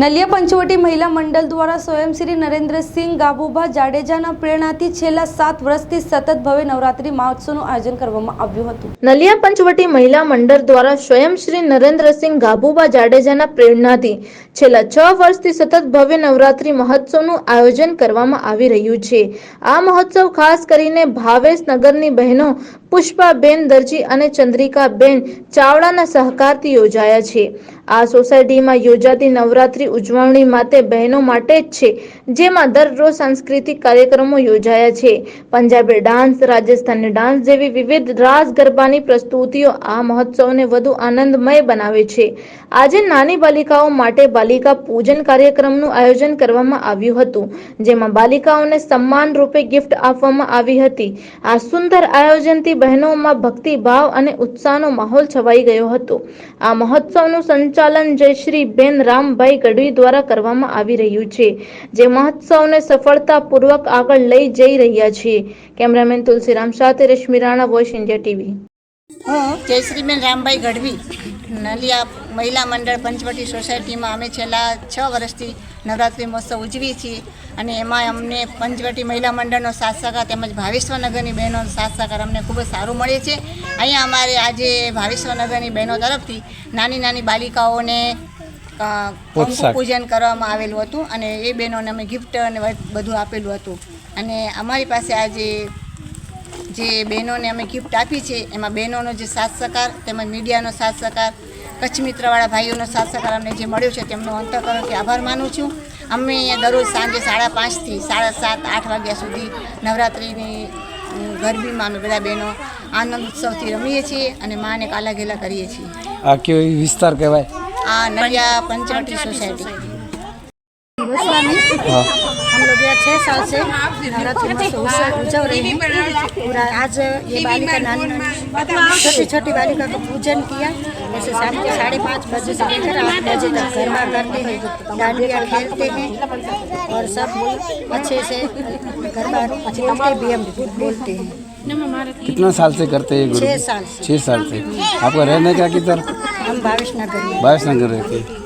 નલિયા પંચવટી મહિલા મંડળ દ્વારા સ્વયં શ્રી નરેન્દ્રસિંહ ગાબુભા જાડેજાના પ્રેરણાથી છેલ્લા 7 વર્ષથી સતત ભવ્ય નવરાત્રી મહોત્સવનું આયોજન કરવામાં આવ્યું હતું। નલિયા પંચવટી મહિલા મંડળ દ્વારા સ્વયં શ્રી નરેન્દ્રસિંહ ગાબુભા જાડેજાના પ્રેરણાથી છેલ્લા 6 વર્ષથી સતત ભવ્ય નવરાત્રી મહોત્સવનું આયોજન કરવામાં આવી રહ્યું છે। આ મહોત્સવ ખાસ કરીને ભાવેશ નગરની બહેનો પુષ્પાબેન દરજી અને ચંદ્રિકાબેન ચાવડાના સહકારથી યોજાયા છે। આ સોસાયટીમાં યોજાતી નવરાત્રી ઉજવણી માટે બહેનો માટે જ છે, જેમાં દરરોજ સાંસ્કૃતિક કાર્યક્રમો યોજાયા છે। પંજાબી ડાન્સ, રાજસ્થાની ડાન્સ જેવી વિવિધ રાસ ગરબાની પ્રસ્તુતિઓ આ મહોત્સવને વધુ આનંદમય બનાવે છે। આજે નાની બાલિકાઓ માટે બાલિકા પૂજન કાર્યક્રમનું આયોજન કરવામાં આવ્યું હતું, જેમાં બાલિકાઓને સન્માન રૂપે ગિફ્ટ આપવામાં આવી હતી। આ સુંદર આયોજનથી બહેનોમાં ભક્તિભાવ અને ઉત્સાહનો માહોલ છવાઈ ગયો હતો। આ મહોત્સવનું સંચાલન જયશ્રીબેન રામભાઈ ગઢવી દ્વારા કરવામાં આવી રહ્યું છે, જે મહોત્સવને સફળતાપૂર્વક આગળ લઈ જઈ રહ્યા છે। કેમેરામેન તુલસીરામ સાથે Rashmi Rana, voice India TV. હું જયશ્રીબેન રામભાઈ ગઢવી, નલિયા મહિલા મંડળ પંચવટી સોસાયટીમાં અમે છેલ્લા 6 વર્ષથી નવરાત્રિ મહોત્સવ ઉજવીએ છીએ અને એમાં અમને પંચવટી મહિલા મંડળનો સાથ સહકાર તેમજ ભાવેશ્વરનગરની બહેનોનો સાથ સહકાર અમને ખૂબ જ સારું મળે છે। અહીંયા અમારે આજે ભાવેશ્વરનગરની બહેનો તરફથી નાની નાની બાલિકાઓને કંકુ પૂજન કરવામાં આવેલું હતું અને એ બહેનોને અમે ગિફ્ટ અને બધું આપેલું હતું અને અમારી પાસે આજે જે બહેનોને અમે ગિફ્ટ આપી છે એમાં બહેનોનો જે સાથ સહકાર તેમજ મીડિયાનો સાથ સહકાર, કચ્છ મિત્રવાળા ભાઈઓનો સાથ સહકાર અમને જે મળ્યો છે તેમનો અંતઃકરણથી આભાર માનું છું। અમે અહીંયા દરરોજ સાંજે 5:30 થી 7:30 8 વાગ્યા સુધી નવરાત્રિની ગરબીમાં અમે બધા બહેનો આનંદ ઉત્સવથી રમીએ છીએ અને માને કાલા ઘેલા કરીએ છીએ। આ કેવો વિસ્તાર કહેવાય? આ नलिया पंचवटी सोसाइटी। हम लोग यहाँ 6 साल से नवरात्रि महोत्सव उजव रहे हैं। पूरा आज ये बालिका नानी छोटी छोटी बालिका का पूजन किया। जैसे शाम के 5:30 बजे से लेकर 8 बजे तक गरबा करते हैं, डांडिया खेलते हैं और सब अच्छे से गरबा खेलते भी हम बोलते हैं। कितना साल से करते हैं? 6 साल से। 6 साल से। आपका रहने का किधर? हम भावेश नगर में। भावेश नगर रहते हैं।